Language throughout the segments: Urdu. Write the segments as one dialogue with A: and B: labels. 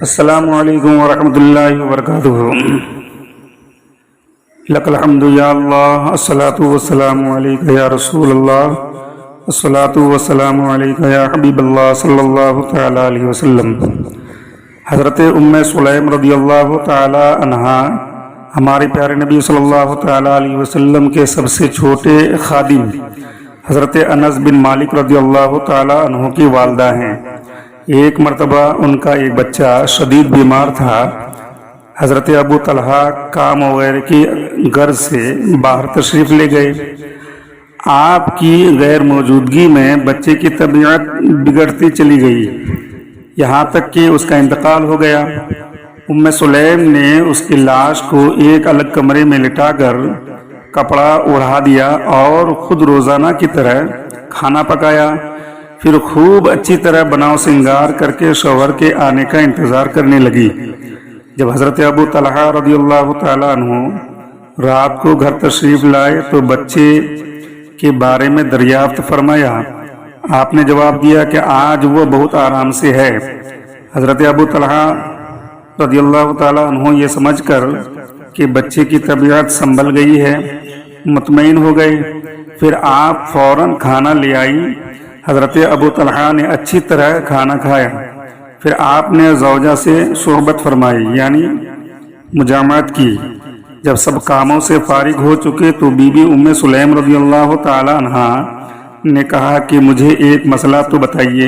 A: السلام علیکم ورحمۃ اللہ وبرکاتہ۔ لک الحمد یا اللہ، الصلاۃ والسلام علیک یا رسول اللہ، الصلاۃ والسلام علیک یا حبیب اللہ صلی اللہ تعالی علیہ وسلم۔ حضرت ام سلیم رضی اللہ تعالی عنہا ہمارے پیارے نبی صلی اللہ تعالی علیہ وسلم کے سب سے چھوٹے خادم حضرت انس بن مالک رضی اللہ تعالی عنہ کی والدہ ہیں۔ ایک مرتبہ ان کا ایک بچہ شدید بیمار تھا۔ حضرت ابو طلحہ کام وغیرہ کی غرض سے باہر تشریف لے گئے۔ آپ کی غیر موجودگی میں بچے کی طبیعت بگڑتی چلی گئی، یہاں تک کہ اس کا انتقال ہو گیا۔ ام سلیم نے اس کی لاش کو ایک الگ کمرے میں لٹا کر کپڑا اوڑھا دیا اور خود روزانہ کی طرح کھانا پکایا، پھر خوب اچھی طرح بناؤ سنگار کر کے شوہر کے آنے کا انتظار کرنے لگی۔ جب حضرت ابو طلحہ رضی اللہ تعالیٰ عنہ رات کو گھر تشریف لائے تو بچے کے بارے میں دریافت فرمایا۔ آپ نے جواب دیا کہ آج وہ بہت آرام سے ہے۔ حضرت ابو طلحہ رضی اللہ تعالیٰ عنہ یہ سمجھ کر کہ بچے کی طبیعت سنبھل گئی ہے مطمئن ہو گئے۔ پھر آپ فوراً کھانا لے آئی۔ حضرت ابو طلحہ نے اچھی طرح کھانا کھایا، پھر آپ نے زوجہ سے صحبت فرمائی یعنی مجامعت کی۔ جب سب کاموں سے فارغ ہو چکے تو بی بی ام سلیم رضی اللہ تعالی عنہا نے کہا کہ مجھے ایک مسئلہ تو بتائیے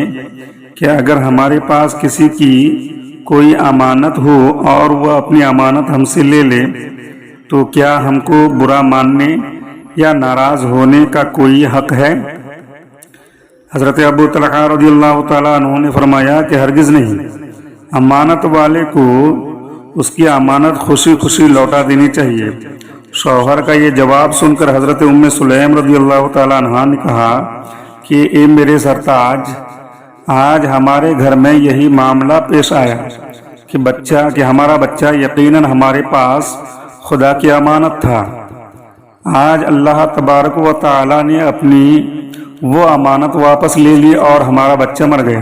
A: کہ اگر ہمارے پاس کسی کی کوئی امانت ہو اور وہ اپنی امانت ہم سے لے لے تو کیا ہم کو برا ماننے یا ناراض ہونے کا کوئی حق ہے؟ حضرت ابو طلحہ رضی اللہ تعالیٰ عنہ نے فرمایا کہ ہرگز نہیں، امانت والے کو اس کی امانت خوشی خوشی لوٹا دینی چاہیے۔ شوہر کا یہ جواب سن کر حضرت ام سلیم رضی اللہ تعالیٰ عنہ نے کہا کہ اے میرے سرتاج، آج ہمارے گھر میں یہی معاملہ پیش آیا کہ ہمارا بچہ یقیناً ہمارے پاس خدا کی امانت تھا۔ آج اللہ تبارک و تعالیٰ نے اپنی وہ امانت واپس لے لی اور ہمارا بچہ مر گیا۔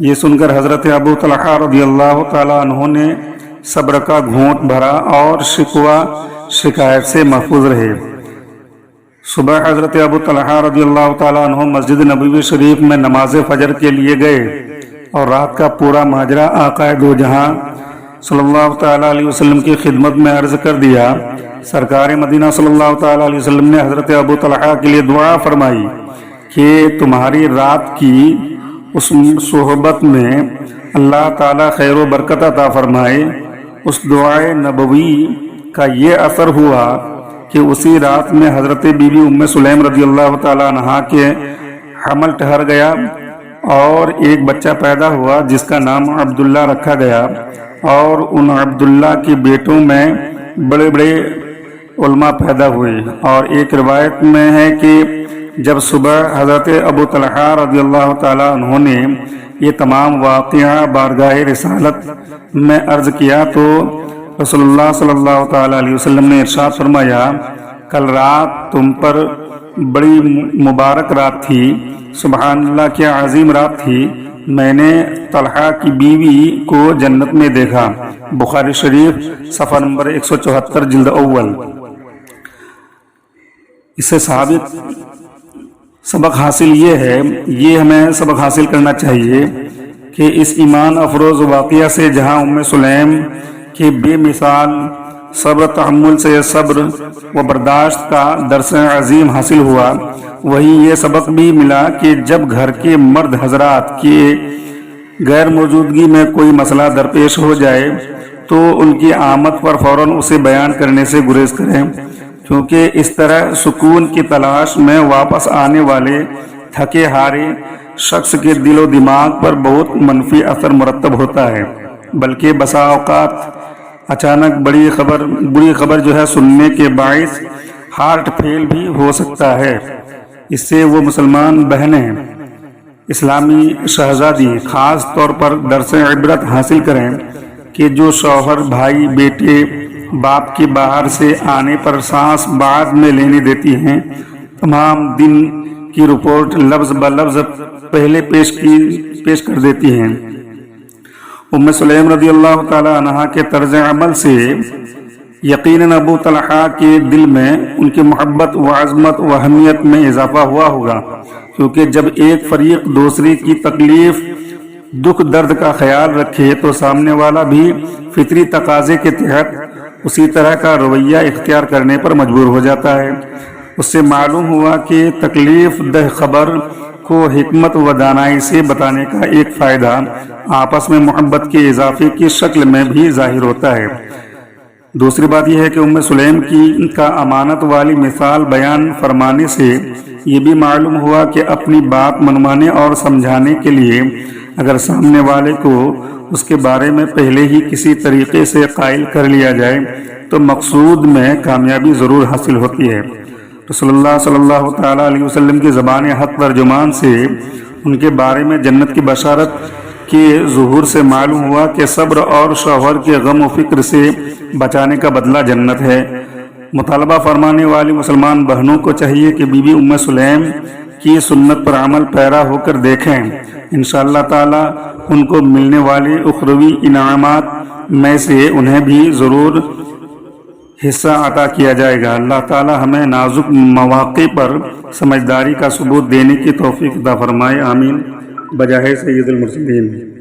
A: یہ سن کر حضرت ابو طلحہ رضی اللہ تعالیٰ عنہ نے صبر کا گھونٹ بھرا اور شکوہ شکایت سے محفوظ رہے۔ صبح حضرت ابو طلحہ رضی اللہ تعالیٰ عنہ مسجد نبوی شریف میں نماز فجر کے لیے گئے اور رات کا پورا ماجرا آقا دو جہاں صلی اللہ تعالیٰ علیہ وسلم کی خدمت میں عرض کر دیا۔ سرکار مدینہ صلی اللہ تعالیٰ علیہ وسلم نے حضرت ابو طلحہ کے لیے دعا فرمائی کہ تمہاری رات کی اس صحبت میں اللہ تعالیٰ خیر و برکت عطا فرمائے۔ اس دعائے نبوی کا یہ اثر ہوا کہ اسی رات میں حضرت بی بی ام سلیم رضی اللہ تعالیٰ عنہا کے حمل ٹھہر گیا اور ایک بچہ پیدا ہوا جس کا نام عبداللہ رکھا گیا، اور ان عبداللہ کے بیٹوں میں بڑے بڑے علماء پیدا ہوئے۔ اور ایک روایت میں ہے کہ جب صبح حضرت ابو طلحہ رضی اللہ تعالیٰ عنہ نے یہ تمام واقعہ بارگاہ رسالت میں عرض کیا تو رسول اللہ صلی اللہ تعالیٰ علیہ وسلم نے ارشاد فرمایا، کل رات تم پر بڑی مبارک رات تھی، سبحان اللہ کیا عظیم رات تھی، میں نے طلحہ کی بیوی کو جنت میں دیکھا۔ بخاری شریف صفحہ نمبر 174 جلد اول۔ اس سے ثابت سبق حاصل یہ ہے، یہ ہمیں سبق حاصل کرنا چاہیے کہ اس ایمان افروز واقعہ سے جہاں ام سلیم کے بے مثال صبر تحمل سے صبر و برداشت کا درس عظیم حاصل ہوا، وہیں یہ سبق بھی ملا کہ جب گھر کے مرد حضرات کی غیر موجودگی میں کوئی مسئلہ درپیش ہو جائے تو ان کی آمد پر فوراً اسے بیان کرنے سے گریز کریں، کیونکہ اس طرح سکون کی تلاش میں واپس آنے والے تھکے ہارے شخص کے دل و دماغ پر بہت منفی اثر مرتب ہوتا ہے، بلکہ بسا اوقات اچانک بری خبر جو ہے سننے کے باعث ہارٹ فیل بھی ہو سکتا ہے۔ اس سے وہ مسلمان بہنیں، اسلامی شہزادی خاص طور پر درس عبرت حاصل کریں کہ جو شوہر بھائی بیٹے باپ کے باہر سے آنے پر سانس بعد میں لینے دیتی ہیں، تمام دن کی رپورٹ لفظ بلفظ پہلے پیش کر دیتی ہیں۔ ام سلیم رضی اللہ تعالی عنہا کے طرز عمل سے یقیناً ابو طلحہ کے دل میں ان کی محبت و عظمت و اہمیت میں اضافہ ہوا ہوگا، کیونکہ جب ایک فریق دوسری کی تکلیف دکھ درد کا خیال رکھے تو سامنے والا بھی فطری تقاضے کے تحت اسی طرح کا رویہ اختیار کرنے پر مجبور ہو جاتا ہے۔ اس سے معلوم ہوا کہ تکلیف دہ خبر کو حکمت و دانائی سے بتانے کا ایک فائدہ آپس میں محبت کے اضافے کی شکل میں بھی ظاہر ہوتا ہے۔ دوسری بات یہ ہے کہ ام سلیم کا امانت والی مثال بیان فرمانے سے یہ بھی معلوم ہوا کہ اپنی بات منوانے اور سمجھانے کے لیے اگر سامنے والے کو اس کے بارے میں پہلے ہی کسی طریقے سے قائل کر لیا جائے تو مقصود میں کامیابی ضرور حاصل ہوتی ہے۔ رسول اللہ صلی اللہ تعالیٰ علیہ وسلم کی زبان حق ترجمان سے ان کے بارے میں جنت کی بشارت کے ظہور سے معلوم ہوا کہ صبر اور شوہر کے غم و فکر سے بچانے کا بدلہ جنت ہے۔ مطالبہ فرمانے والی مسلمان بہنوں کو چاہیے کہ بی بی ام سلیم کی سنت پر عمل پیرا ہو کر دیکھیں، انشاءاللہ تعالی ان کو ملنے والے اخروی انعامات میں سے انہیں بھی ضرور حصہ عطا کیا جائے گا۔ اللہ تعالی ہمیں نازک مواقع پر سمجھداری کا ثبوت دینے کی توفیق عطا فرمائے، آمین بجاہ سید المرسلین۔